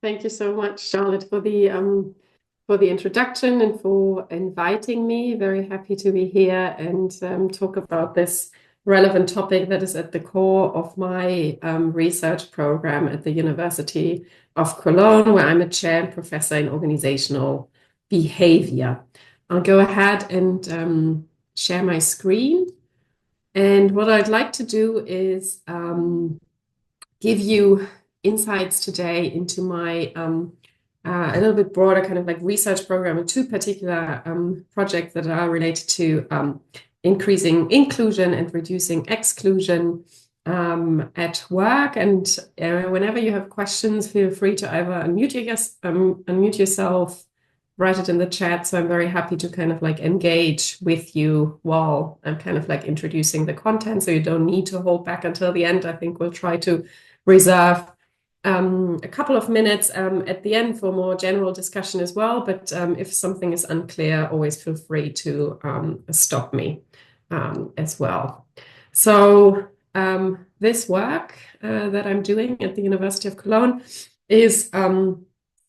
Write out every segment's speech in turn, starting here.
Thank you so much, Charlotte, for the introduction and for inviting me. Very happy to be here and talk about this relevant topic that is at the core of my research program at the University of Cologne, where I'm a chair and professor in organizational behavior. I'll go ahead and share my screen. And what I'd like to do is give you insights today into my a little bit broader kind of like research program and two particular projects that are related to increasing inclusion and reducing exclusion at work. And whenever you have questions, feel free to either unmute yourself, write it in the chat. So I'm very happy to kind of like engage with you while I'm kind of like introducing the content. So you don't need to hold back until the end. I think we'll try to reserve a couple of minutes at the end for more general discussion as well. But if something is unclear, always feel free to stop me as well. So this work that I'm doing at the University of Cologne is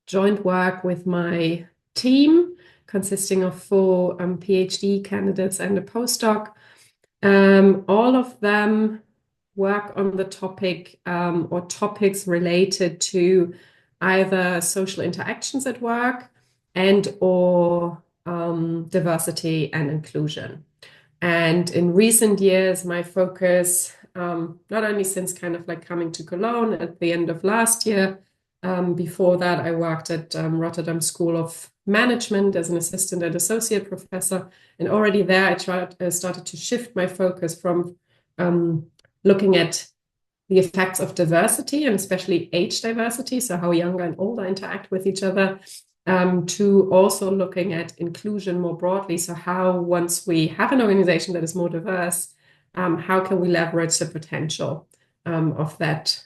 joint work with my team consisting of 4 PhD candidates and a postdoc. All of them work on the topic or topics related to either social interactions at work and or diversity and inclusion. And in recent years, my focus, not only since kind of like coming to Cologne at the end of last year, before that, I worked at Rotterdam School of Management as an assistant and associate professor. And already there, I started to shift my focus from looking at the effects of diversity and especially age diversity, so how younger and older interact with each other, to also looking at inclusion more broadly. So how, once we have an organization that is more diverse, how can we leverage the potential of that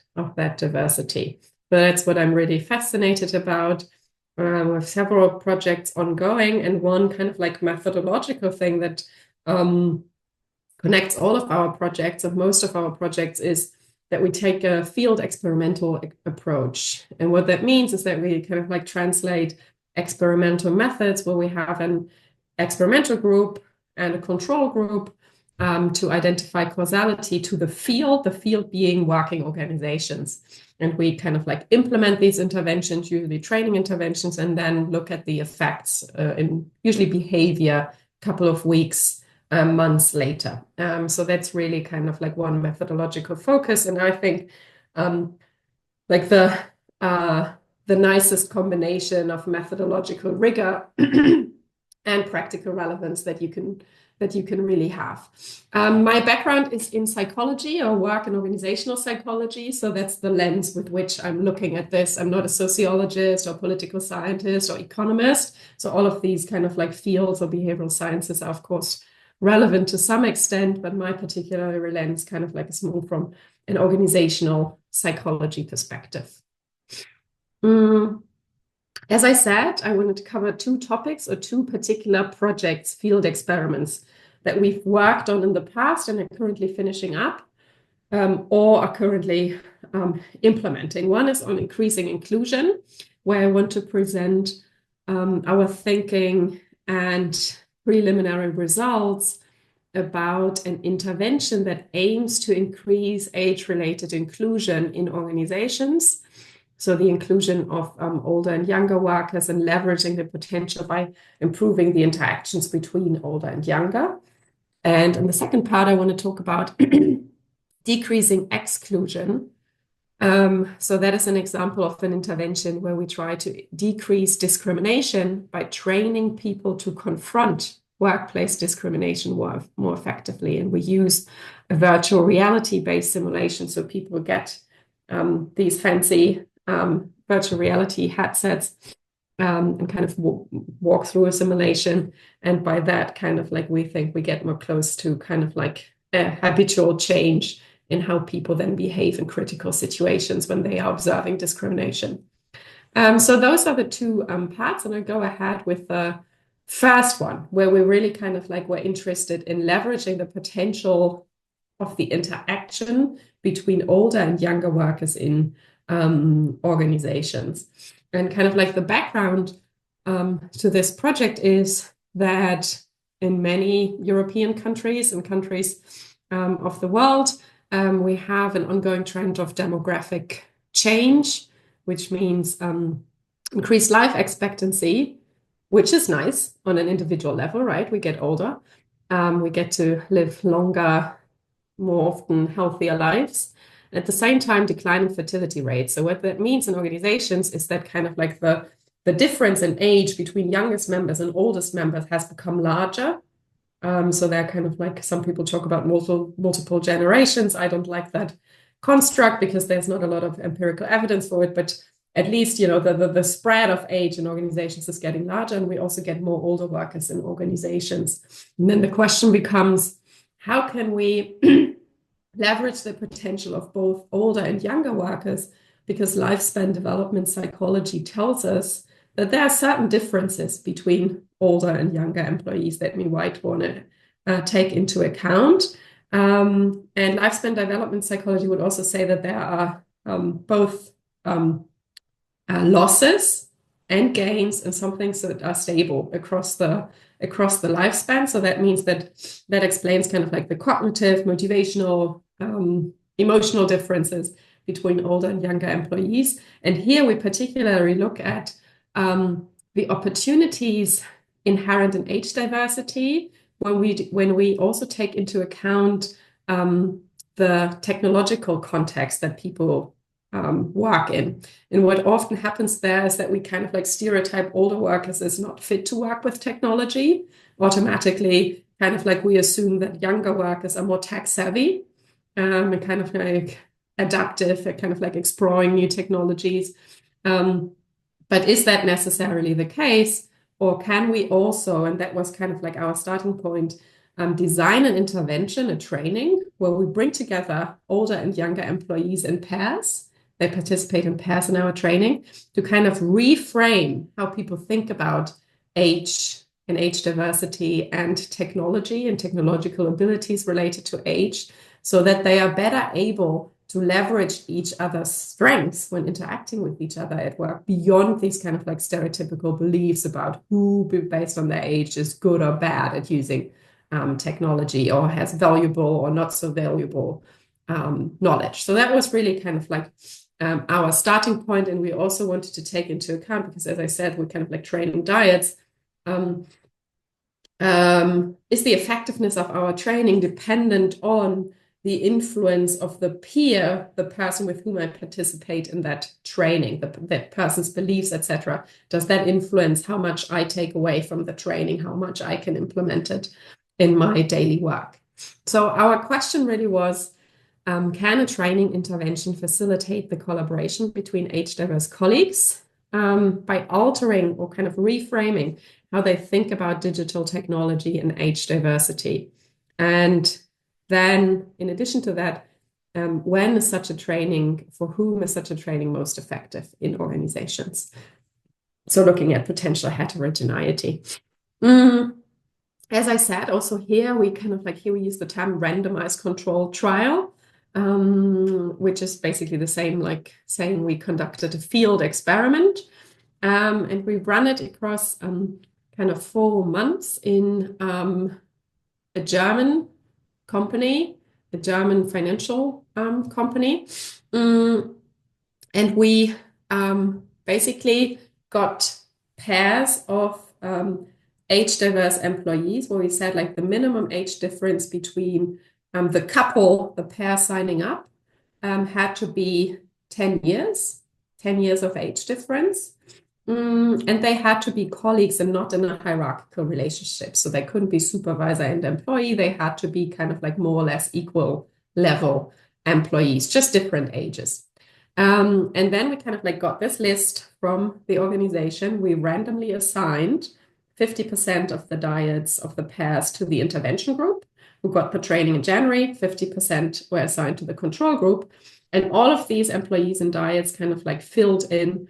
diversity? So that's what I'm really fascinated about. We have several projects ongoing, and one kind of like methodological thing that connects all of our projects and most of our projects is that we take a field experimental approach. And what that means is that we kind of like translate experimental methods where we have an experimental group and a control group to identify causality to the field being working organizations. And we kind of like implement these interventions, usually training interventions, and then look at the effects in usually behavior a couple of weeks, months later. So that's really kind of like one methodological focus. And I think like the nicest combination of methodological rigor and practical relevance that you can really have. My background is in psychology or work in organizational psychology. So that's the lens with which I'm looking at this. I'm not a sociologist or political scientist or economist. So all of these kind of like fields or behavioral sciences are, of course, relevant to some extent, but my particular lens kind of like is more from an organizational psychology perspective. As I said, I wanted to cover two topics or two particular projects, field experiments that we've worked on in the past and are currently finishing up or are currently implementing. One is on increasing inclusion, where I want to present our thinking and preliminary results about an intervention that aims to increase age-related inclusion in organizations. So the inclusion of older and younger workers and leveraging the potential by improving the interactions between older and younger. And in the second part, I want to talk about decreasing exclusion. So that is an example of an intervention where we try to decrease discrimination by training people to confront workplace discrimination more effectively. And we use a virtual reality-based simulation, so people get these fancy virtual reality headsets and kind of walk through a simulation. And by that, kind of like we think we get more close to kind of like a habitual change in how people then behave in critical situations when they are observing discrimination. So those are the two parts, and I go ahead with the first one, where we really kind of like we're interested in leveraging the potential of the interaction between older and younger workers in organizations. And kind of like the background to this project is that in many European countries and countries of the world, we have an ongoing trend of demographic change, which means increased life expectancy, which is nice on an individual level, right? We get older, we get to live longer, more often healthier lives. At the same time, declining fertility rates. So what that means in organizations is that kind of like the difference in age between youngest members and oldest members has become larger. So they're kind of like, some people talk about multiple generations. I don't like that construct because there's not a lot of empirical evidence for it, but at least, you know, the spread of age in organizations is getting larger, and we also get more older workers in organizations. And then the question becomes, how can we leverage the potential of both older and younger workers? Because lifespan development psychology tells us that there are certain differences between older and younger employees that we might want to take into account. And lifespan development psychology would also say that there are both losses and gains, and some things that are stable across the lifespan. So that means that explains kind of like the cognitive, motivational, emotional differences between older and younger employees. And here we particularly look at the opportunities inherent in age diversity when we also take into account the technological context that people work in. And what often happens there is that we kind of like stereotype older workers as not fit to work with technology. Automatically, kind of like we assume that younger workers are more tech savvy and kind of like adaptive, kind of like exploring new technologies. But is that necessarily the case? Or can we also, and that was kind of like our starting point, design an intervention, a training, where we bring together older and younger employees in pairs. They participate in pairs in our training to kind of reframe how people think about age and age diversity and technology and technological abilities related to age, so that they are better able to leverage each other's strengths when interacting with each other at work, beyond these kind of like stereotypical beliefs about who, based on their age, is good or bad at using technology, or has valuable or not so valuable knowledge. So that was really kind of like our starting point. And we also wanted to take into account, because as I said, we're kind of like training diets, is the effectiveness of our training dependent on the influence of the peer, the person with whom I participate in that training, that person's beliefs, etc. Does that influence how much I take away from the training, how much I can implement it in my daily work? So our question really was, can a training intervention facilitate the collaboration between age-diverse colleagues by altering or kind of reframing how they think about digital technology and age diversity? And then, in addition to that, when is such a training, for whom is such a training most effective in organizations? So looking at potential heterogeneity. As I said, also here, we kind of like, here we use the term randomized controlled trial, which is basically the same like saying we conducted a field experiment, and we run it across kind of 4 months in a German company, a German financial company. And we basically got pairs of age diverse employees, where we said like the minimum age difference between the couple, the pair signing up, had to be 10 years of age difference. And they had to be colleagues and not in a hierarchical relationship. So they couldn't be supervisor and employee. They had to be kind of like more or less equal level employees, just different ages. And then we kind of like got this list from the organization. We randomly assigned 50% of the dietes of the pairs to the intervention group, who got the training in January. 50% were assigned to the control group. And all of these employees and dietes kind of like filled in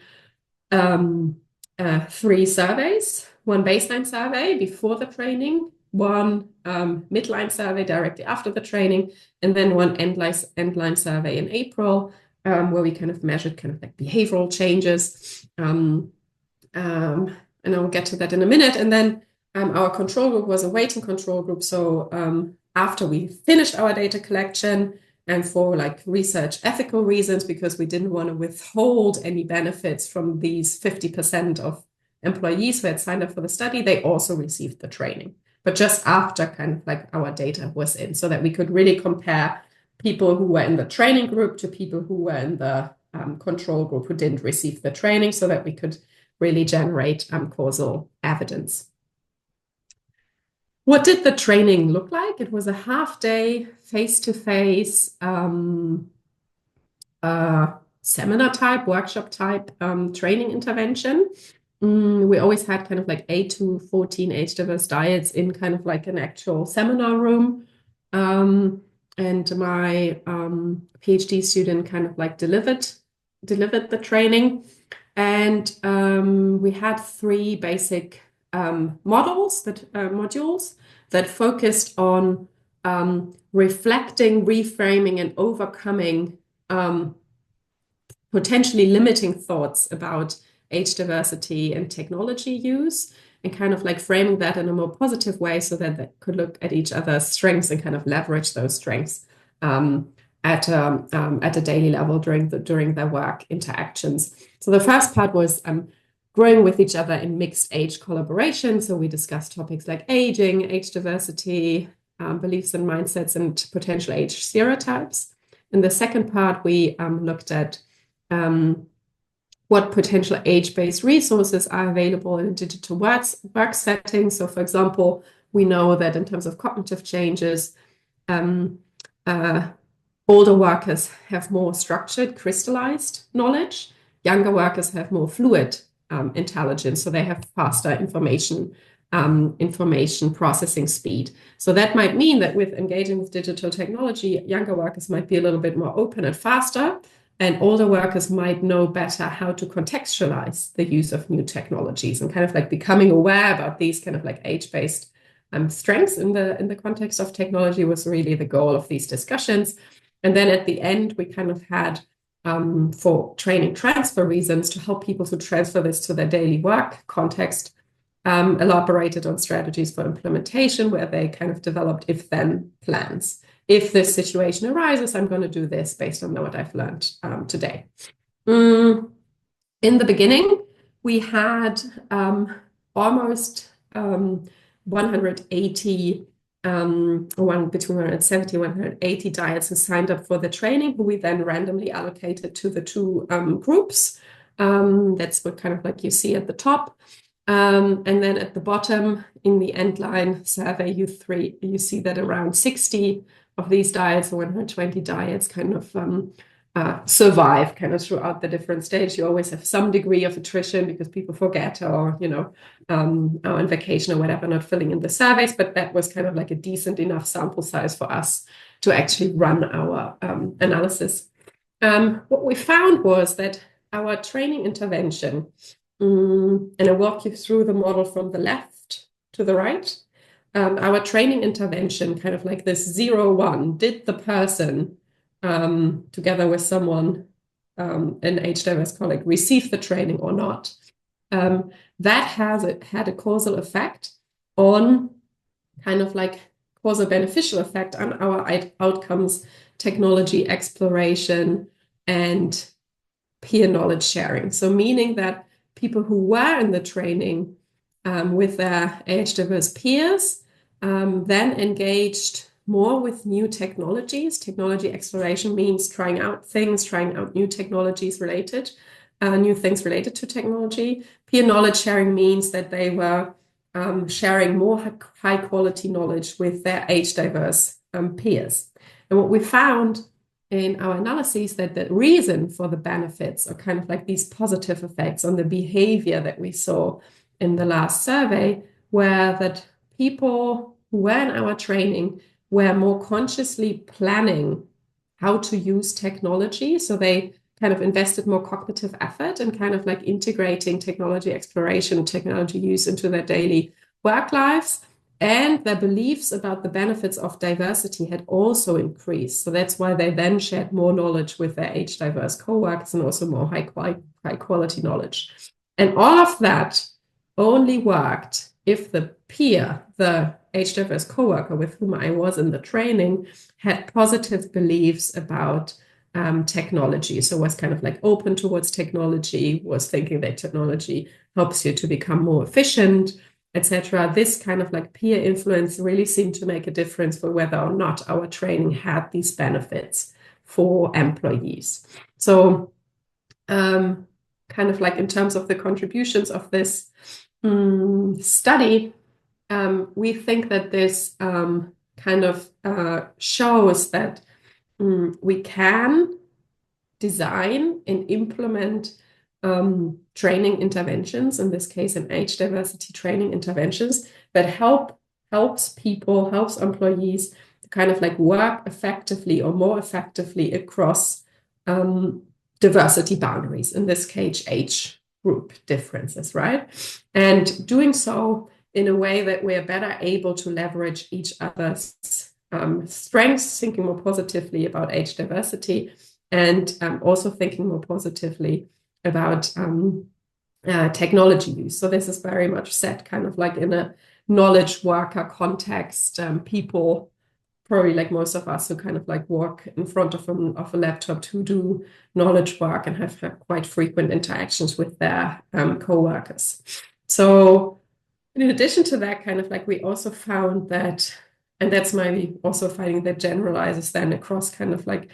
3 surveys: one baseline survey before the training, one midline survey directly after the training, and then one endline survey in April, where we kind of measured kind of like behavioral changes. And I'll get to that in a minute. And then our control group was a waiting control group. So after we finished our data collection, and for like research ethical reasons, because we didn't want to withhold any benefits from these 50% of employees who had signed up for the study, they also received the training, but just after kind of like our data was in, so that we could really compare people who were in the training group to people who were in the control group who didn't receive the training, so that we could really generate causal evidence. What did the training look like? It was a half-day, face-to-face seminar type, workshop type training intervention. We always had kind of like 8 to 14 age-diverse diets in kind of like an actual seminar room. And my PhD student kind of like delivered the training. And we had 3 basic modules that focused on reflecting, reframing, and overcoming potentially limiting thoughts about age diversity and technology use, and kind of like framing that in a more positive way, so that they could look at each other's strengths and kind of leverage those strengths at a daily level during their work interactions. So the first part was growing with each other in mixed age collaboration. So we discussed topics like aging, age diversity, beliefs and mindsets, and potential age stereotypes. In the second part, we looked at what potential age-based resources are available in digital work settings. So, for example, we know that in terms of cognitive changes, older workers have more structured, crystallized knowledge. Younger workers have more fluid intelligence, so they have faster information processing speed. So that might mean that with engaging with digital technology, younger workers might be a little bit more open and faster, and older workers might know better how to contextualize the use of new technologies, and kind of like becoming aware about these kind of like age-based strengths in the context of technology was really the goal of these discussions. And then at the end, we kind of had for training transfer reasons, to help people to transfer this to their daily work context, elaborated on strategies for implementation, where they kind of developed if-then plans. If this situation arises, I'm going to do this based on what I've learned today. In the beginning, we had almost 180 between 170 and 180 diets who signed up for the training, who we then randomly allocated to the 2 groups. That's what kind of like you see at the top. And then at the bottom in the end line survey, you see that around 60 of these diets, or 120 diets, kind of survive kind of throughout the different stages. You always have some degree of attrition because people forget, or are on vacation or whatever, not filling in the surveys. But that was kind of like a decent enough sample size for us to actually run our analysis. What we found was that our training intervention, and I'll walk you through the model from the left to the right. Our training intervention, kind of like this 0-1, did the person together with someone, an age diverse colleague, receive the training or not? That had a causal effect on kind of like causal beneficial effect on our outcomes, technology exploration, and peer knowledge sharing. So meaning that people who were in the training with their age diverse peers then engaged more with new technologies. Technology exploration means trying out new technologies related, new things related to technology. Peer knowledge sharing means that they were sharing more high quality knowledge with their age diverse peers. And what we found in our analyses, that the reason for the benefits, or kind of like these positive effects on the behavior that we saw in the last survey, were that people who were in our training were more consciously planning how to use technology. So they kind of invested more cognitive effort in kind of like integrating technology exploration, technology use into their daily work lives. And their beliefs about the benefits of diversity had also increased. So that's why they then shared more knowledge with their age diverse co-workers and also more high quality knowledge. And all of that only worked if the peer, the age diverse co-worker with whom I was in the training, had positive beliefs about technology. So was kind of like open towards technology, was thinking that technology helps you to become more efficient, etc. This kind of like peer influence really seemed to make a difference for whether or not our training had these benefits for employees. So kind of like in terms of the contributions of this study, we think that this kind of shows that we can design and implement training interventions, in this case, in age diversity training interventions that helps employees to kind of like work effectively or more effectively across diversity boundaries, in this case, age group differences, right? And doing so in a way that we're better able to leverage each other's strengths, thinking more positively about age diversity, and also thinking more positively about technology use. So this is very much set kind of like in a knowledge worker context. People, probably like most of us who kind of like work in front of a laptop to do knowledge work and have quite frequent interactions with their co-workers. So in addition to that, kind of like we also found that, and that's maybe also finding that generalizes then across kind of like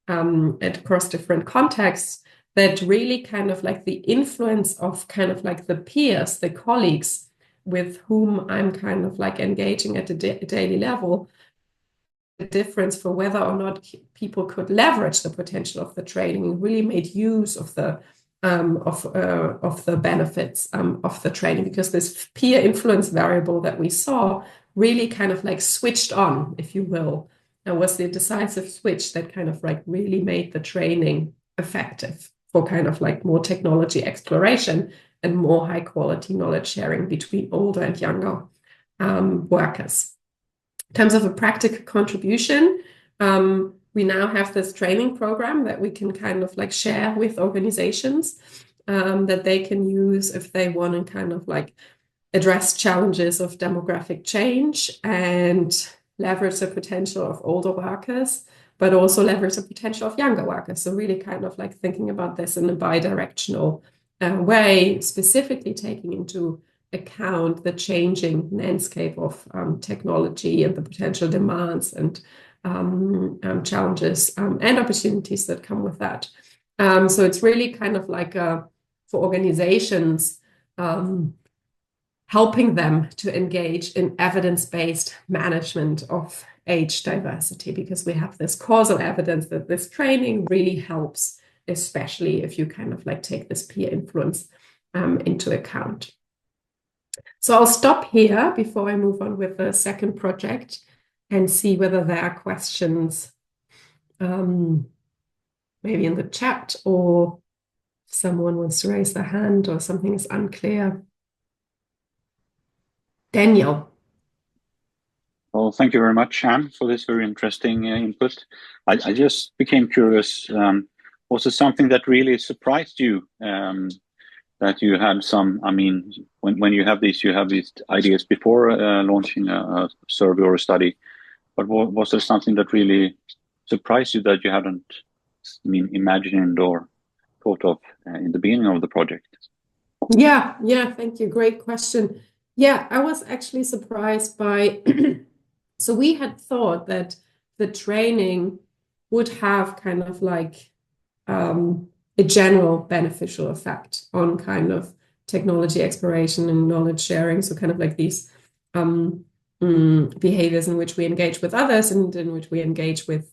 across different contexts, that really kind of like the influence of kind of like the peers, the colleagues with whom I'm kind of like engaging at a daily level, the difference for whether or not people could leverage the potential of the training and really made use of the benefits of the training, because this peer influence variable that we saw really kind of like switched on, if you will, and was the decisive switch that kind of like really made the training effective for kind of like more technology exploration and more high quality knowledge sharing between older and younger workers. In terms of a practical contribution, we now have this training program that we can kind of like share with organizations that they can use if they want to kind of like address challenges of demographic change and leverage the potential of older workers, but also leverage the potential of younger workers. So really kind of like thinking about this in a bi-directional way, specifically taking into account the changing landscape of technology and the potential demands and challenges and opportunities that come with that. So it's really kind of like for organizations, helping them to engage in evidence-based management of age diversity, because we have this causal evidence that this training really helps, especially if you kind of like take this peer influence into account. So I'll stop here before I move on with the second project and see whether there are questions, maybe in the chat, or someone wants to raise their hand or something is unclear. Daniel. Well, thank you very much, Anne, for this very interesting input. I just became curious. Was it something that really surprised you? That you had some, I mean, when you have these ideas before launching a survey or a study, but was there something that really surprised you that you hadn't, imagined or thought of in the beginning of the project? Yeah, thank you. Great question. Yeah, I was actually surprised by, so we had thought that the training would have kind of like a general beneficial effect on kind of technology exploration and knowledge sharing. So kind of like these behaviors in which we engage with others and in which we engage with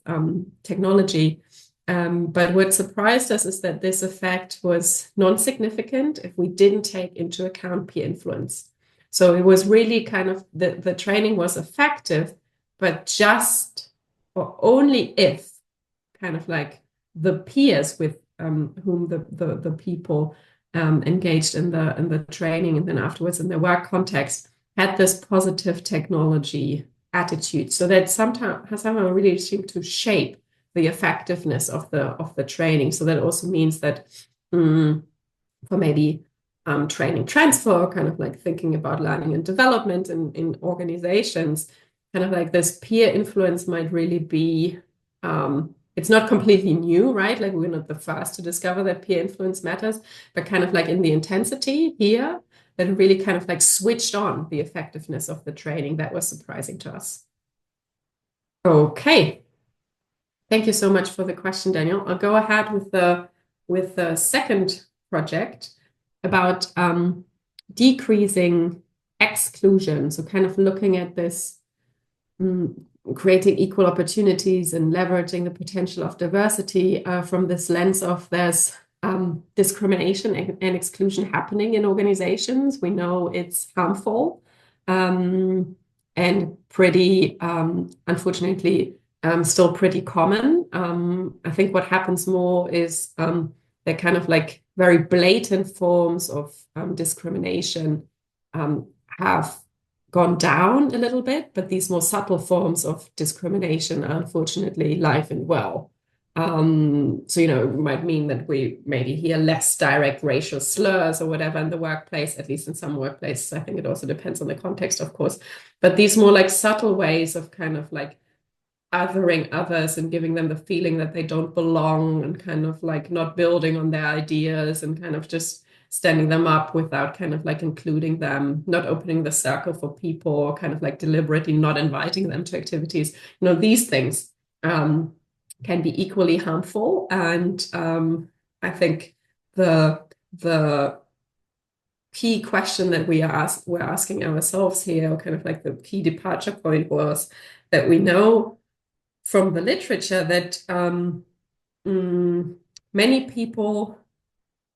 technology. But what surprised us is that this effect was non-significant if we didn't take into account peer influence. So it was really kind of, the training was effective, but just or only if kind of like the peers with whom the people engaged in the training and then afterwards in their work context had this positive technology attitude. So that somehow really seemed to shape the effectiveness of the training. So that also means that for maybe training transfer, kind of like thinking about learning and development in organizations, kind of like this peer influence might really be, it's not completely new, right? Like we're not the first to discover that peer influence matters, but kind of like in the intensity here, that really kind of like switched on the effectiveness of the training. That was surprising to us. Okay. Thank you so much for the question, Daniel. I'll go ahead with the second project about decreasing exclusion. So kind of looking at this, creating equal opportunities and leveraging the potential of diversity from this lens of there's discrimination and exclusion happening in organizations. We know it's harmful and pretty, unfortunately, still pretty common. I think what happens more is they're kind of like very blatant forms of discrimination have gone down a little bit, but these more subtle forms of discrimination are unfortunately alive and well. So, it might mean that we maybe hear less direct racial slurs or whatever in the workplace, at least in some workplaces. I think it also depends on the context, of course. But these more like subtle ways of kind of like othering others and giving them the feeling that they don't belong and kind of like not building on their ideas and kind of just standing them up without kind of like including them, not opening the circle for people, or kind of like deliberately not inviting them to activities. These things can be equally harmful. And I think the key question that we're asking ourselves here, or kind of like the key departure point, was that we know from the literature that many people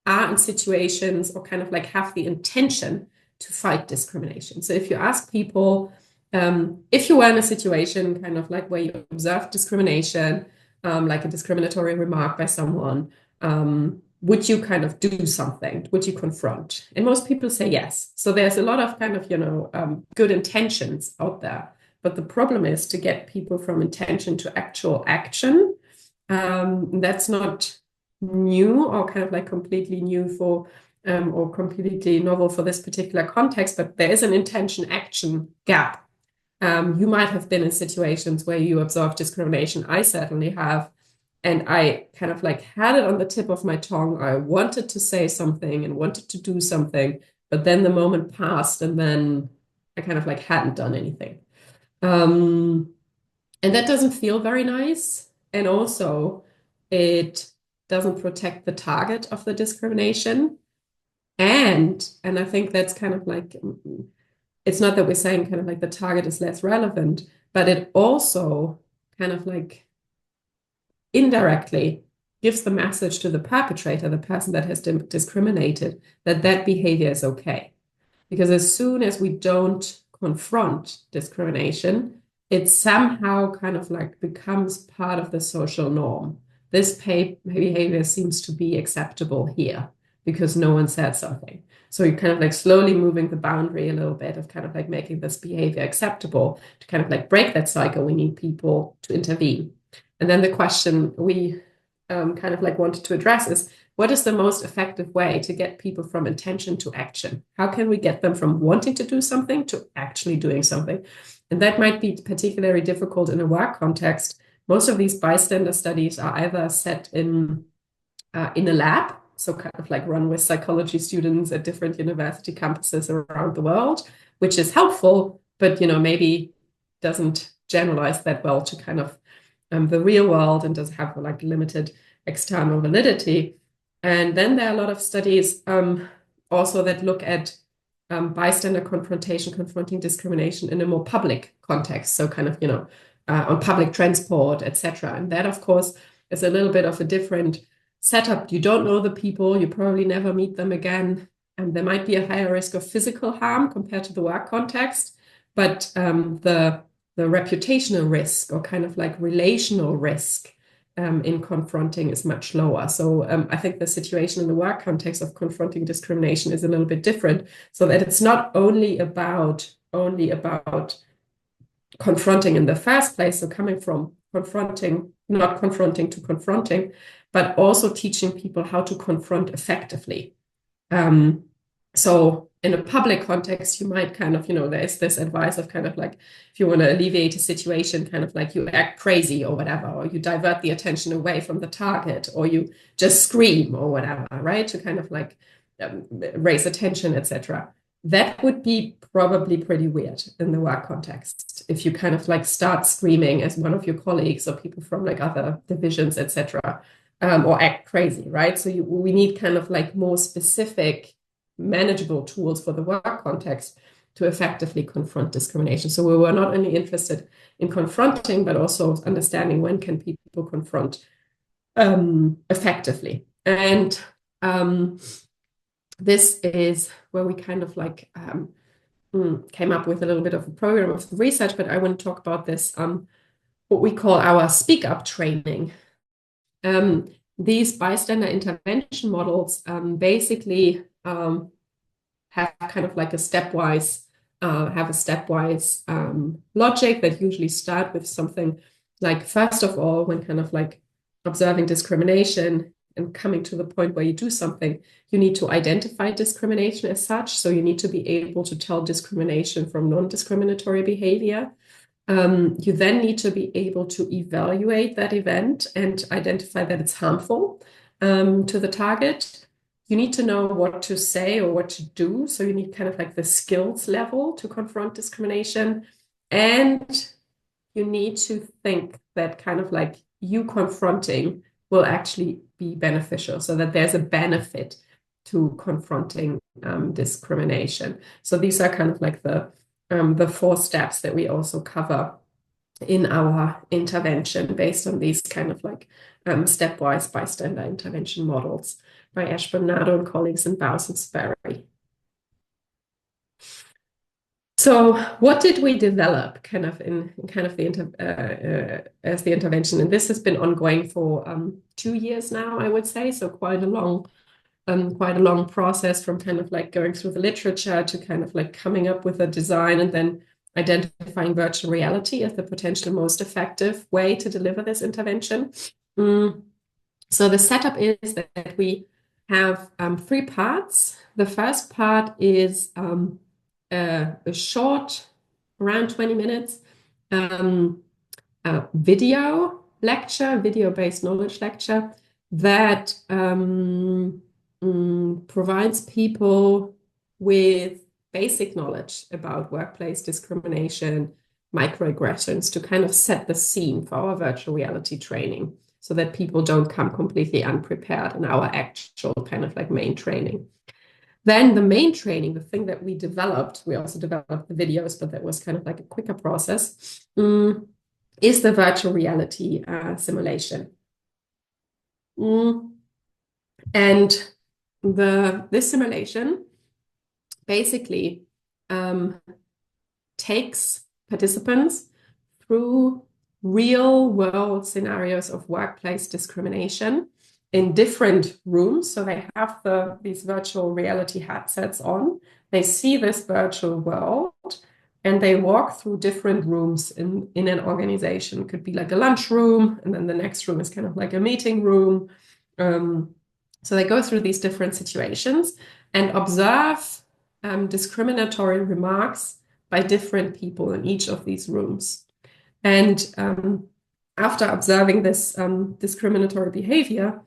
are in situations or kind of like have the intention to fight discrimination. So if you ask people, if you were in a situation kind of like where you observed discrimination, like a discriminatory remark by someone, would you kind of do something? Would you confront? And most people say yes. So there's a lot of kind of, good intentions out there. But the problem is to get people from intention to actual action. That's not new or kind of like completely new for or completely novel for this particular context, but there is an intention action gap. You might have been in situations where you observe discrimination. I certainly have. And I kind of like had it on the tip of my tongue. I wanted to say something and wanted to do something, but then the moment passed and then I kind of like hadn't done anything. And that doesn't feel very nice. And also it doesn't protect the target of the discrimination. And I think that's kind of like, it's not that we're saying kind of like the target is less relevant, but it also kind of like indirectly gives the message to the perpetrator, the person that has discriminated, that behavior is okay. Because as soon as we don't confront discrimination, it somehow kind of like becomes part of the social norm. This behavior seems to be acceptable here because no one said something. So you're kind of like slowly moving the boundary a little bit of kind of like making this behavior acceptable. To kind of like break that cycle, we need people to intervene. And then the question we kind of like wanted to address is, what is the most effective way to get people from intention to action? How can we get them from wanting to do something to actually doing something? And that might be particularly difficult in a work context. Most of these bystander studies are either set in a lab, so kind of like run with psychology students at different university campuses around the world, which is helpful, but maybe doesn't generalize that well to kind of the real world and does have like limited external validity. And then there are a lot of studies also that look at bystander confronting discrimination in a more public context. So kind of, on public transport, etc. And that, of course, is a little bit of a different setup. You don't know the people, you probably never meet them again. And there might be a higher risk of physical harm compared to the work context, but the reputational risk or kind of like relational risk in confronting is much lower. So I think the situation in the work context of confronting discrimination is a little bit different, so that it's not only about confronting in the first place, so coming from confronting, not confronting to confronting, but also teaching people how to confront effectively. So in a public context, you might kind of, there's this advice of kind of like, if you want to alleviate a situation, kind of like you act crazy or whatever, or you divert the attention away from the target, or you just scream or whatever, right? To kind of like raise attention, etc. That would be probably pretty weird in the work context. If you kind of like start screaming as one of your colleagues or people from like other divisions, etc., or act crazy, right? So we need kind of like more specific, manageable tools for the work context to effectively confront discrimination. So we were not only interested in confronting, but also understanding when can people confront effectively. And this is where we kind of like came up with a little bit of a program of research, but I want to talk about this, what we call our speak up training. These bystander intervention models basically have kind of like a stepwise logic that usually start with something like, first of all, when kind of like observing discrimination and coming to the point where you do something, you need to identify discrimination as such. So you need to be able to tell discrimination from non-discriminatory behavior. You then need to be able to evaluate that event and identify that it's harmful to the target. You need to know what to say or what to do. So you need kind of like the skills level to confront discrimination. And you need to think that kind of like you confronting will actually be beneficial, so that there's a benefit to confronting discrimination. So these are kind of like the 4 steps that we also cover in our intervention based on these kind of like stepwise bystander intervention models by Ash Bernardo and colleagues in Bowes and Sperry. So what did we develop kind of as the intervention? And this has been ongoing for 2 years now, I would say. So quite a long process, from kind of like going through the literature to kind of like coming up with a design and then identifying virtual reality as the potential most effective way to deliver this intervention. So the setup is that we have 3 parts. The first part is a short, around 20 minutes, video-based knowledge lecture that provides people with basic knowledge about workplace discrimination, microaggressions, to kind of set the scene for our virtual reality training, so that people don't come completely unprepared in our actual kind of like main training. Then the main training, the thing that we developed, we also developed the videos, but that was kind of like a quicker process, is the virtual reality simulation. And this simulation basically takes participants through real world scenarios of workplace discrimination in different rooms. So they have these virtual reality headsets on, they see this virtual world, and they walk through different rooms in an organization. It could be like a lunchroom, and then the next room is kind of like a meeting room. So they go through these different situations and observe discriminatory remarks by different people in each of these rooms. And after observing this discriminatory behavior,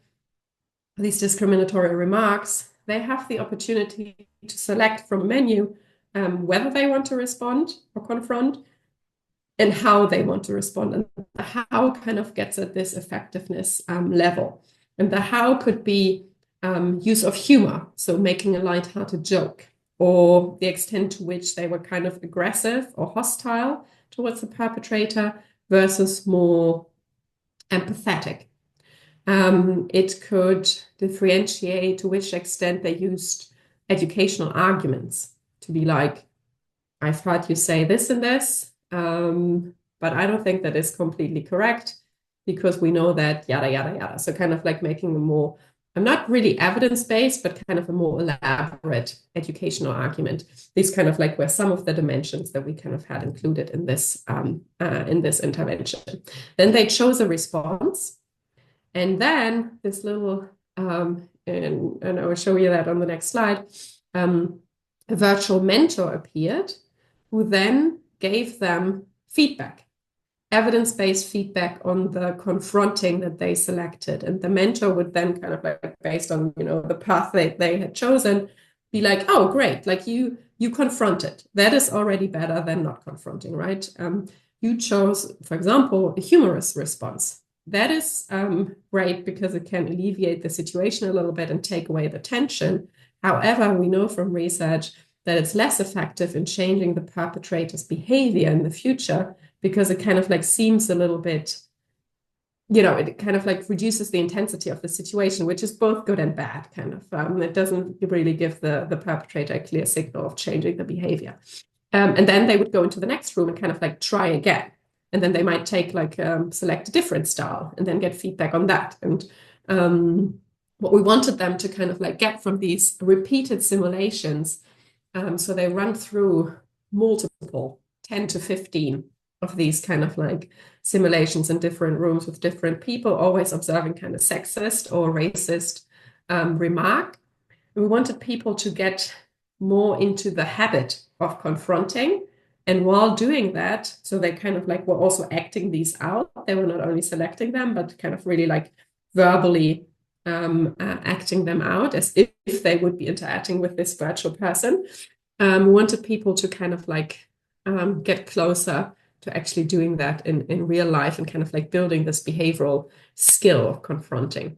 these discriminatory remarks, they have the opportunity to select from a menu whether they want to respond or confront, and how they want to respond. And the how kind of gets at this effectiveness level. And the how could be use of humor, so making a lighthearted joke, or the extent to which they were kind of aggressive or hostile towards the perpetrator versus more empathetic. It could differentiate to which extent they used educational arguments to be like, I've heard you say this and this, but I don't think that is completely correct. because we know that yada, yada, yada. So kind of like making them more, not really evidence-based, but kind of a more elaborate educational argument. These kind of like were some of the dimensions that we kind of had included in this intervention. Then they chose a response. And then this little, and I will show you that on the next slide, a virtual mentor appeared who then gave them feedback, evidence-based feedback on the confronting that they selected. And the mentor would then kind of like, based on, the path they had chosen, be like, oh, great, like you confronted. That is already better than not confronting, right? You chose, for example, a humorous response. That is great because it can alleviate the situation a little bit and take away the tension. However, we know from research that it's less effective in changing the perpetrator's behavior in the future because it kind of like seems a little bit, it kind of like reduces the intensity of the situation, which is both good and bad, kind of. It doesn't really give the perpetrator a clear signal of changing the behavior. And then they would go into the next room and kind of like try again. And then they might take like select a different style and then get feedback on that. And what we wanted them to kind of like get from these repeated simulations. So they run through multiple 10 to 15 of these kind of like simulations in different rooms with different people, always observing kind of sexist or racist remark. And we wanted people to get more into the habit of confronting. And while doing that, so they kind of like were also acting these out. They were not only selecting them, but kind of really like verbally acting them out as if they would be interacting with this virtual person. We wanted people to kind of like get closer to actually doing that in real life and kind of like building this behavioral skill of confronting.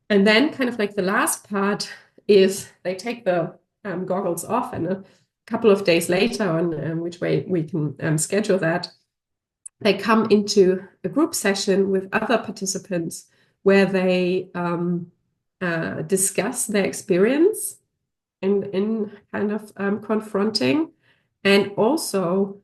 And then kind of like the last part is they take the goggles off, and a couple of days later, on which way we can schedule that, they come into a group session with other participants where they discuss their experience in kind of confronting, and also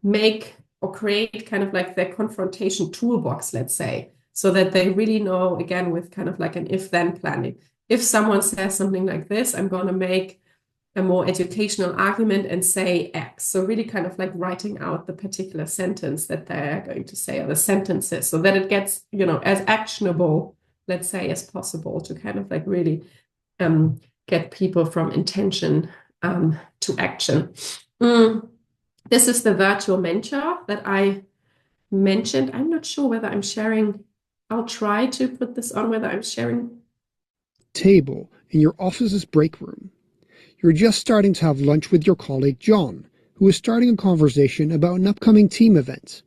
make or create kind of like their confrontation toolbox, let's say, so that they really know, again, with kind of like an if-then planning. If someone says something like this, I'm going to make a more educational argument and say X. So really kind of like writing out the particular sentence that they're going to say, or the sentences, so that it gets, as actionable, let's say, as possible, to kind of like really get people from intention to action. This is the virtual mentor that I mentioned. I'm not sure whether I'm sharing. I'll try to put this on whether I'm sharing. Table in your office's break room. You're just starting to have lunch with your colleague John, who is starting a conversation about an upcoming team event.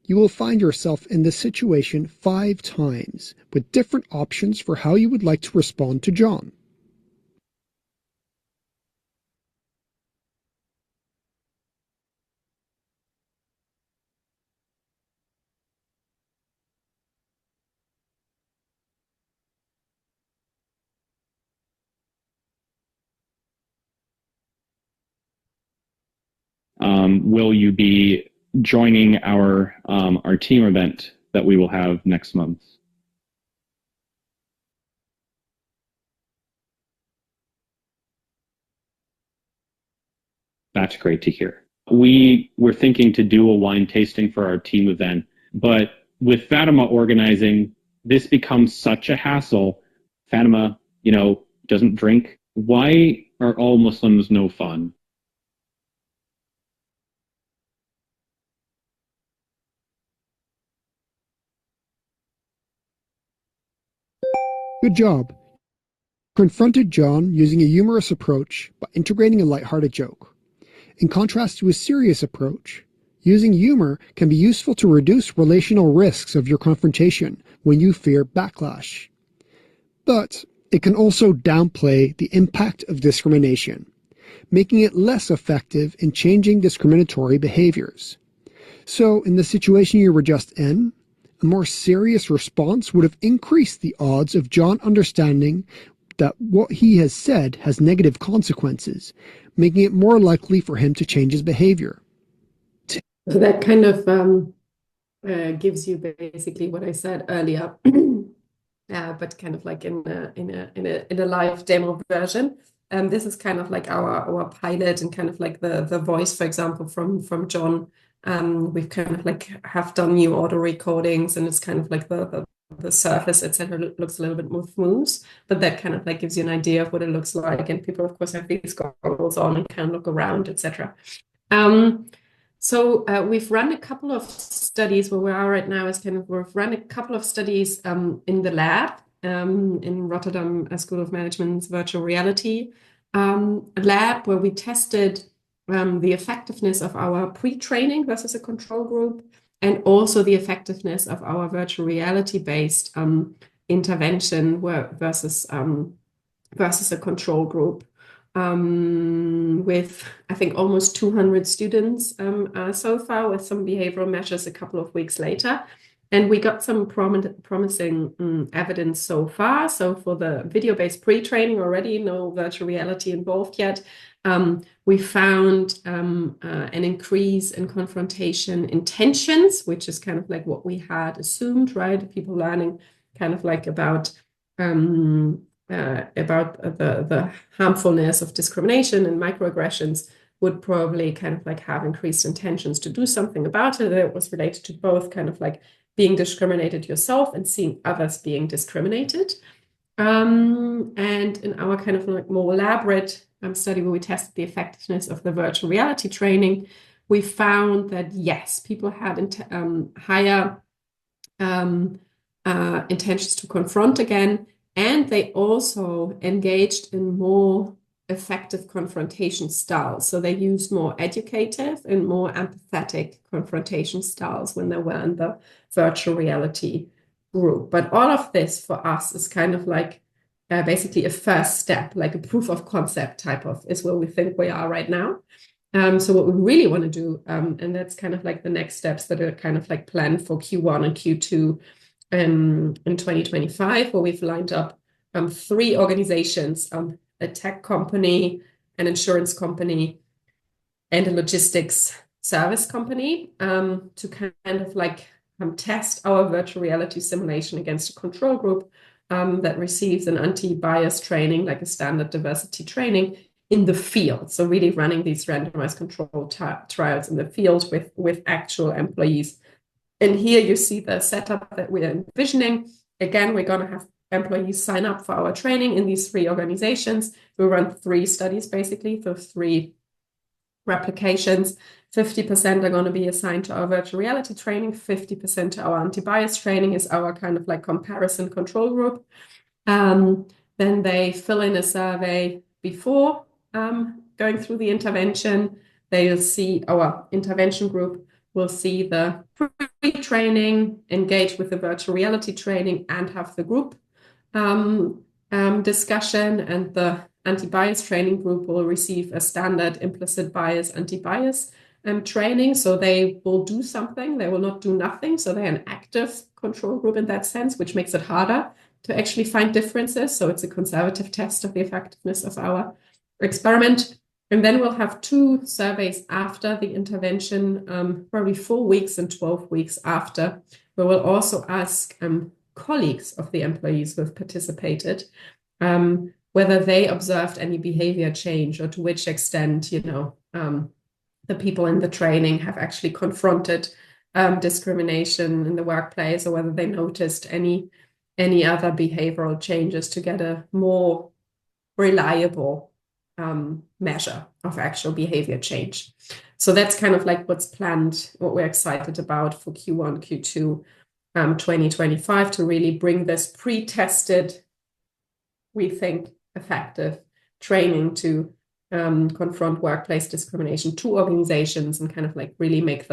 You will find yourself in this situation 5 times, with different options for how you would like to respond to John. Will you be joining our team event that we will have next month? That's great to hear. We were thinking to do a wine tasting for our team event, but with Fatima organizing, this becomes such a hassle. Fatima, doesn't drink. Why are all Muslims no fun? Good job. Confronted John using a humorous approach by integrating a lighthearted joke. In contrast to a serious approach, using humor can be useful to reduce relational risks of your confrontation when you fear backlash. But it can also downplay the impact of discrimination, making it less effective in changing discriminatory behaviors. So, in the situation you were just in, a more serious response would have increased the odds of John understanding that what he has said has negative consequences, making it more likely for him to change his behavior. So that kind of gives you basically what I said earlier, but kind of like in a live demo version. This is kind of like our pilot, and kind of like the voice, for example, from John. We've kind of like have done new auto recordings, and it's kind of like the surface, etc., looks a little bit more smooth, but that kind of like gives you an idea of what it looks like. And people, of course, have these goggles on and can look around, etc. So we've run a couple of studies. Where we are right now is kind of we've run a couple of studies in the lab in Rotterdam School of Management's virtual reality lab, where we tested the effectiveness of our pre-training versus a control group, and also the effectiveness of our virtual reality-based intervention versus a control group. With, I think, almost 200 students so far, with some behavioral measures a couple of weeks later. And we got some promising evidence so far. So for the video-based pre-training, already no virtual reality involved yet, we found an increase in confrontation intentions, which is kind of like what we had assumed, right? People learning kind of like about the harmfulness of discrimination and microaggressions would probably kind of like have increased intentions to do something about it. It was related to both kind of like being discriminated yourself and seeing others being discriminated. And in our kind of like more elaborate study, where we tested the effectiveness of the virtual reality training, we found that yes, people had higher intentions to confront again, and they also engaged in more effective confrontation styles. So they used more educative and more empathetic confrontation styles when they were in the virtual reality group. But all of this for us is kind of like basically a first step, like a proof of concept type of, is where we think we are right now. So what we really want to do, and that's kind of like the next steps that are kind of like planned for Q1 and Q2 in 2025, where we've lined up 3 organizations, a tech company, an insurance company, and a logistics service company, to kind of like test our virtual reality simulation against a control group that receives an anti-bias training, like a standard diversity training in the field. So really running these randomized control trials in the field with actual employees. And here you see the setup that we're envisioning. Again, we're going to have employees sign up for our training in these 3 organizations. We run 3 studies, basically, for 3 replications. 50% are going to be assigned to our virtual reality training. 50% to our anti-bias training is our kind of like comparison control group. Then they fill in a survey before going through the intervention. They'll see our intervention group will see the pre-training, engage with the virtual reality training, and have the group discussion. And the anti-bias training group will receive a standard implicit bias anti-bias training. So they will do something. They will not do nothing. So they're an active control group in that sense, which makes it harder to actually find differences. So it's a conservative test of the effectiveness of our experiment. And then we'll have 2 surveys after the intervention, probably 4 weeks and 12 weeks after, where we'll also ask colleagues of the employees who have participated whether they observed any behavior change, or to which extent, the people in the training have actually confronted discrimination in the workplace, or whether they noticed any other behavioral changes to get a more reliable measure of actual behavior change. So that's kind of like what's planned, what we're excited about for Q1, Q2 2025, to really bring this pre-tested, we think, effective training to confront workplace discrimination to organizations, and kind of like really make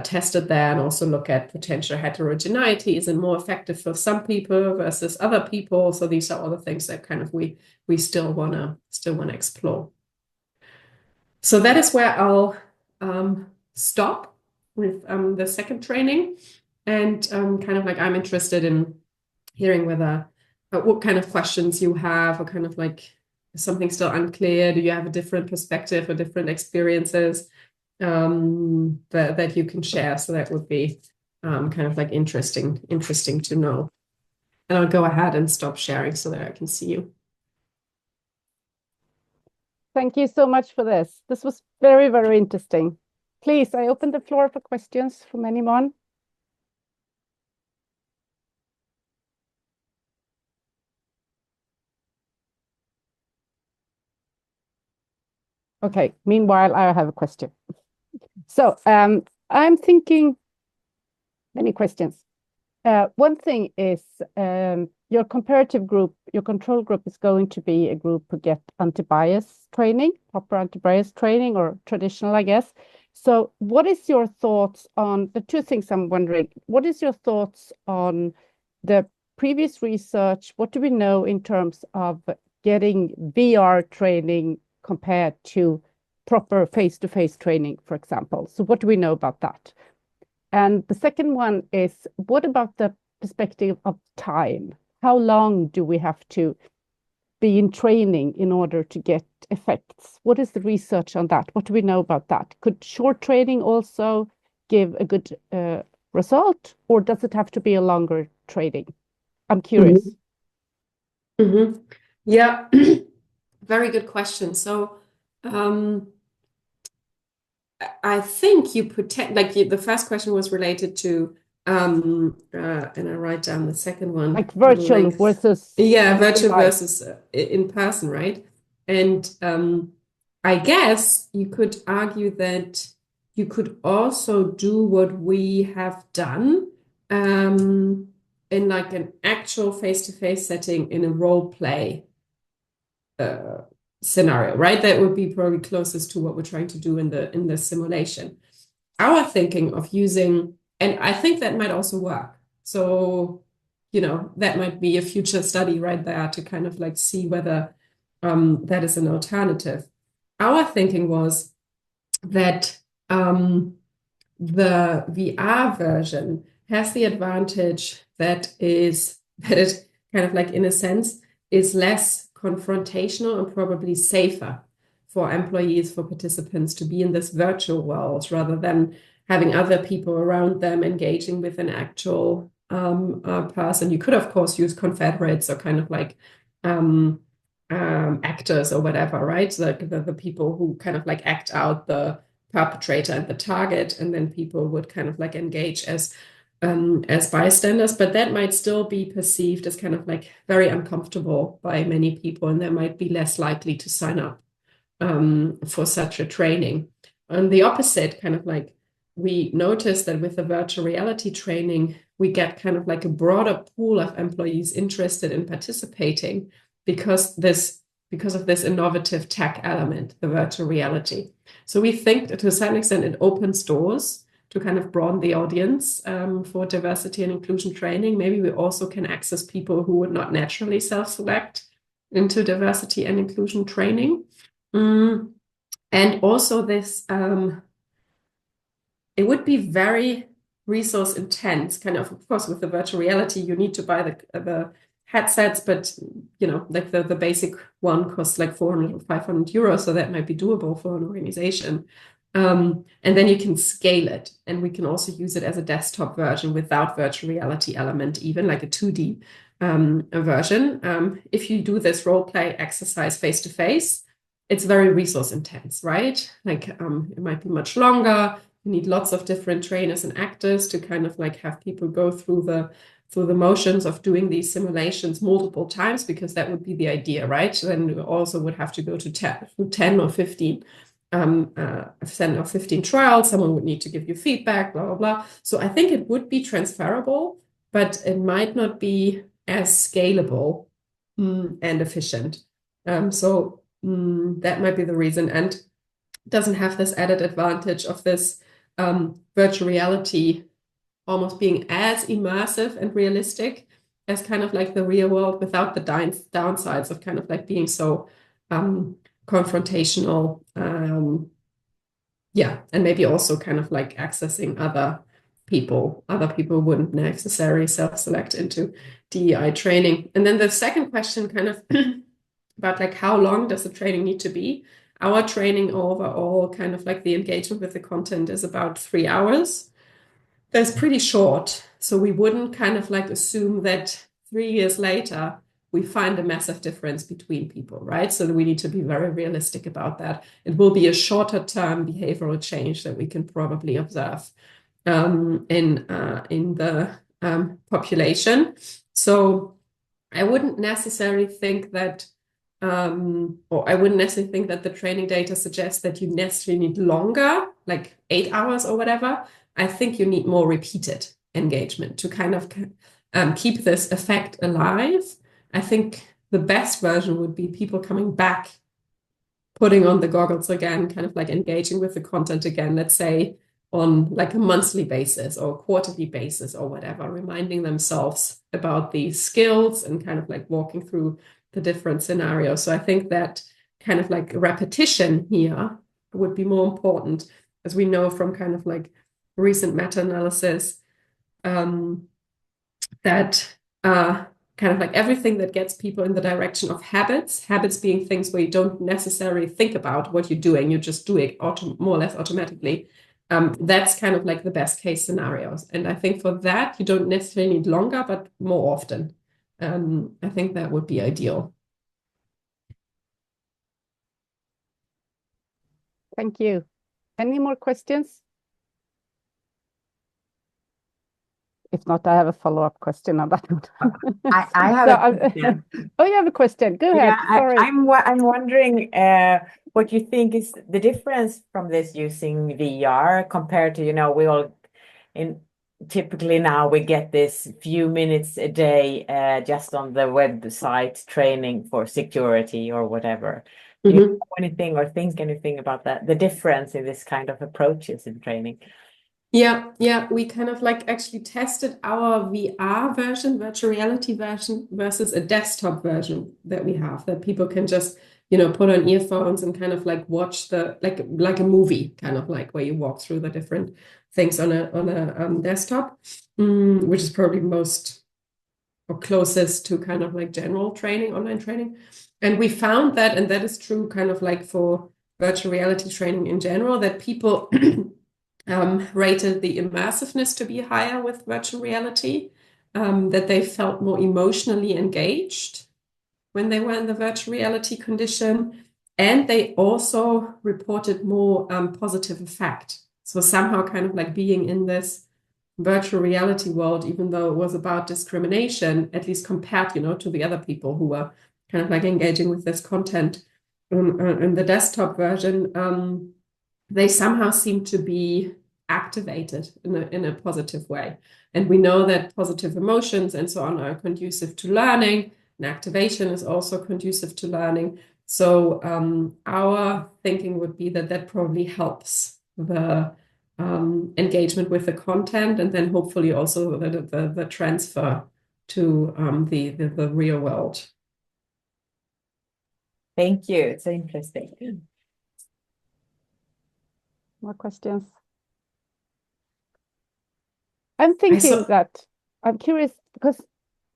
test it there, and also look at potential heterogeneity. Is it more effective for some people versus other people? So these are all the things that kind of we still wanna explore. So that is where I'll stop with the second training, and kind of like I'm interested in hearing whether what kind of questions you have, or kind of like something still unclear. Do you have a different perspective or different experiences? that you can share. So that would be kind of like interesting to know. And I'll go ahead and stop sharing so that I can see you. Thank you so much for this. This was very, very interesting. Please, I open the floor for questions from anyone. Okay, meanwhile, I have a question. So I'm thinking many questions. One thing is your comparative group, your control group is going to be a group who get anti-bias training, proper anti-bias training, or traditional, I guess. So what is your thoughts on the two things I'm wondering? What is your thoughts on the previous research? What do we know in terms of getting VR training compared to proper face-to-face training, for example? So what do we know about that? And the second one is, what about the perspective of time? How long do we have to be in training in order to get effects? What is the research on that? What do we know about that? Could short training also give a good result, or does it have to be a longer training? I'm curious. Yeah, very good question. So I think you the first question was related to and I write down the second one, like virtual versus virtual versus in person, right? And I guess you could argue that you could also do what we have done in like an actual face-to-face setting in a role play scenario, right? That would be probably closest to what we're trying to do in the simulation. Our thinking of using, and I think that might also work. So, that might be a future study right there to kind of like see whether that is an alternative. Our thinking was that the VR version has the advantage that it kind of like, in a sense, is less confrontational and probably safer for employees, for participants to be in this virtual world rather than having other people around them engaging with an actual person. You could, of course, use confederates or kind of like actors or whatever, right? Like the people who kind of like act out the perpetrator and the target, and then people would kind of like engage as bystanders, but that might still be perceived as kind of like very uncomfortable by many people, and they might be less likely to sign up for such a training. On the opposite, kind of like we noticed that with the virtual reality training, we get kind of like a broader pool of employees interested in participating because of this innovative tech element, the virtual reality. So we think that to a certain extent it opens doors to kind of broaden the audience for diversity and inclusion training. Maybe we also can access people who would not naturally self-select into diversity and inclusion training. And also this, it would be very resource intense, kind of course, with the virtual reality, you need to buy the headsets, but like the basic one costs like 400 or 500 euros, so that might be doable for an organization. And then you can scale it, and we can also use it as a desktop version without virtual reality element, even like a 2D version. If you do this role play exercise face to face, it's very resource intense, right? Like it might be much longer. You need lots of different trainers and actors to kind of like have people go through the motions of doing these simulations multiple times, because that would be the idea, right? Then you also would have to go to 10 or 15 trials. Someone would need to give you feedback, blah, blah, blah. So I think it would be transferable, but it might not be as scalable and efficient. So that might be the reason, and doesn't have this added advantage of this virtual reality almost being as immersive and realistic as kind of like the real world, without the downsides of kind of like being so confrontational. And maybe also kind of like accessing other people wouldn't necessarily self-select into DEI training. And then the second question kind of about like how long does the training need to be? our training overall, kind of like the engagement with the content, is about 3 hours. That's pretty short. So we wouldn't kind of like assume that 3 years later we find a massive difference between people, right? So we need to be very realistic about that. It will be a shorter term behavioral change that we can probably observe in the population. So I wouldn't necessarily think that, or I wouldn't necessarily think that the training data suggests that you necessarily need longer, like 8 hours or whatever. I think you need more repeated engagement to kind of keep this effect alive. I think the best version would be people coming back, putting on the goggles again, kind of like engaging with the content again, let's say on like a monthly basis or quarterly basis or whatever, reminding themselves about these skills and kind of like walking through the different scenarios. So I think that kind of like repetition here would be more important, as we know from kind of like recent meta-analysis that kind of like everything that gets people in the direction of habits being things where you don't necessarily think about what you're doing, you just do it more or less automatically. That's kind of like the best case scenarios. And I think for that, you don't necessarily need longer, but more often. I think that would be ideal. Thank you. Any more questions? If not, I have a follow-up question on that one. I have a question. Oh, you have a question. Go ahead. Yeah, Sorry. I'm wondering what you think is the difference from this using VR compared to, we all typically now we get this few minutes a day just on the website training for security or whatever. Do you know anything or think anything about that, the difference in this kind of approaches in training? Yeah, we kind of like actually tested our VR version, virtual reality version, versus a desktop version that we have, that people can just, put on earphones and kind of like watch like a movie, kind of like where you walk through the different things on a desktop, which is probably most or closest to kind of like general training, online training. And we found that, and that is true kind of like for virtual reality training in general, that people rated the immersiveness to be higher with virtual reality, that they felt more emotionally engaged when they were in the virtual reality condition. And they also reported more positive effect. So somehow kind of like being in this virtual reality world, even though it was about discrimination, at least compared, to the other people who were kind of like engaging with this content in the desktop version, they somehow seem to be activated in a positive way. And we know that positive emotions and so on are conducive to learning, and activation is also conducive to learning. So our thinking would be that probably helps the engagement with the content, and then hopefully also the transfer to the real world. Thank you. It's interesting. More questions? I'm thinking that I'm curious because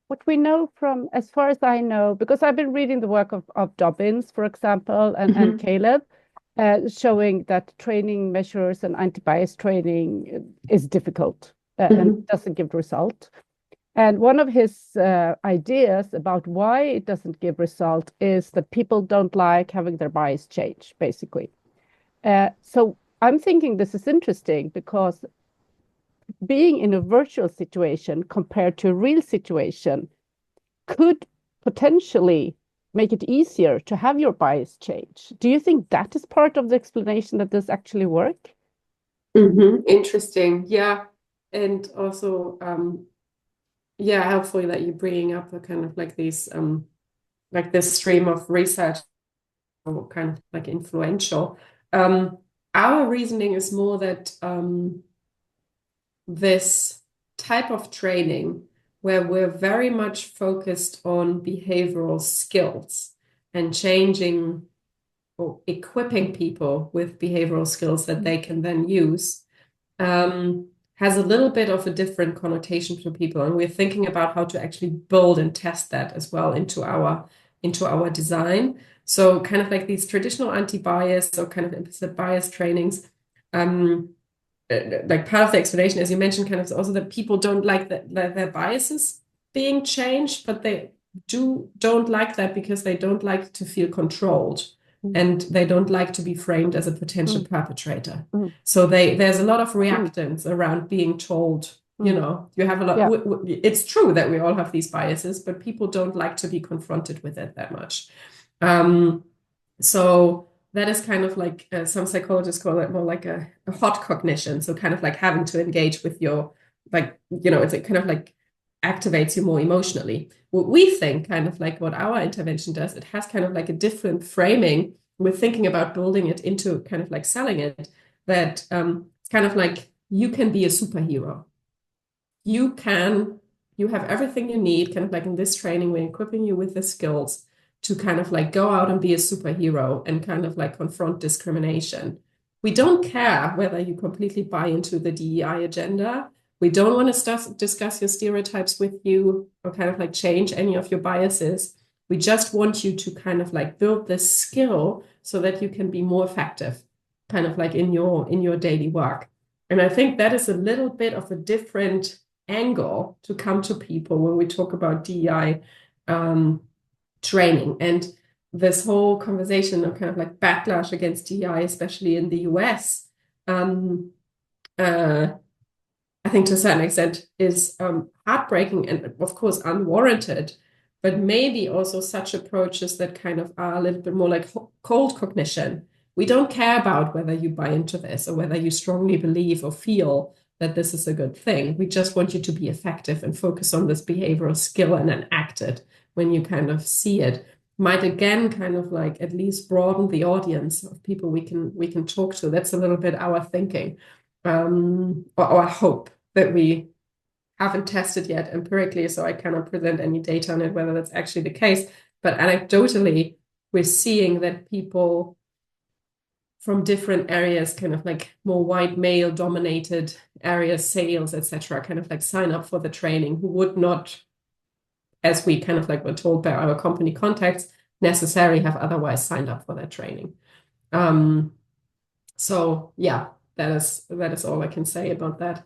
what we know from, as far as I know, because I've been reading the work of Dobbins, for example, and Caleb, showing that training measures and anti-bias training is difficult and doesn't give result. And one of his ideas about why it doesn't give result is that people don't like having their bias change, basically. So I'm thinking this is interesting because being in a virtual situation compared to a real situation could potentially make it easier to have your bias change. Do you think that is part of the explanation that this actually work? Interesting. Yeah. And also, helpful that you're bringing up a kind of like these, like this stream of research, kind of like influential. Our reasoning is more that this type of training where we're very much focused on behavioral skills and changing or equipping people with behavioral skills that they can then use, has a little bit of a different connotation for people. And we're thinking about how to actually build and test that as well into our into our design. So kind of like these traditional anti-bias or kind of implicit bias trainings, like part of the explanation, as you mentioned, kind of also that people don't like that their biases being changed, but they don't like that because they don't like to feel controlled and they don't like to be framed as a potential perpetrator. So there's a lot of reactance around being told, you know, you have a lot. It's true that we all have these biases, but people don't like to be confronted with it that much. So that is kind of like some psychologists call it more like a hot cognition. So kind of like having to engage with your, like, you know, it's kind of like activates you more emotionally. What we think, kind of like what our intervention does, it has kind of like a different framing. We're thinking about building it into kind of like selling it, that it's kind of like you can be a superhero. You have everything you need, kind of like in this training, we're equipping you with the skills to kind of like go out and be a superhero and kind of like confront discrimination. We don't care whether you completely buy into the DEI agenda. We don't want to discuss your stereotypes with you or kind of like change any of your biases. We just want you to kind of like build this skill so that you can be more effective, kind of like in your daily work. And I think that is a little bit of a different angle to come to people when we talk about DEI training. And this whole conversation of kind of like backlash against DEI, especially in the US, I think to a certain extent is heartbreaking and of course unwarranted, but maybe also such approaches that kind of are a little bit more like cold cognition. We don't care about whether you buy into this or whether you strongly believe or feel that this is a good thing. We just want you to be effective and focus on this behavioral skill and then act it when you kind of see it. Might again kind of like at least broaden the audience of people we can talk to. That's a little bit our thinking, or our hope, that we haven't tested yet empirically, so I cannot present any data on it, whether that's actually the case. But anecdotally, we're seeing that people from different areas, kind of like more white male dominated areas, sales, etc., kind of like sign up for the training, who would not, as we kind of like were told by our company contacts, necessarily have otherwise signed up for that training. So yeah, that is all I can say about that.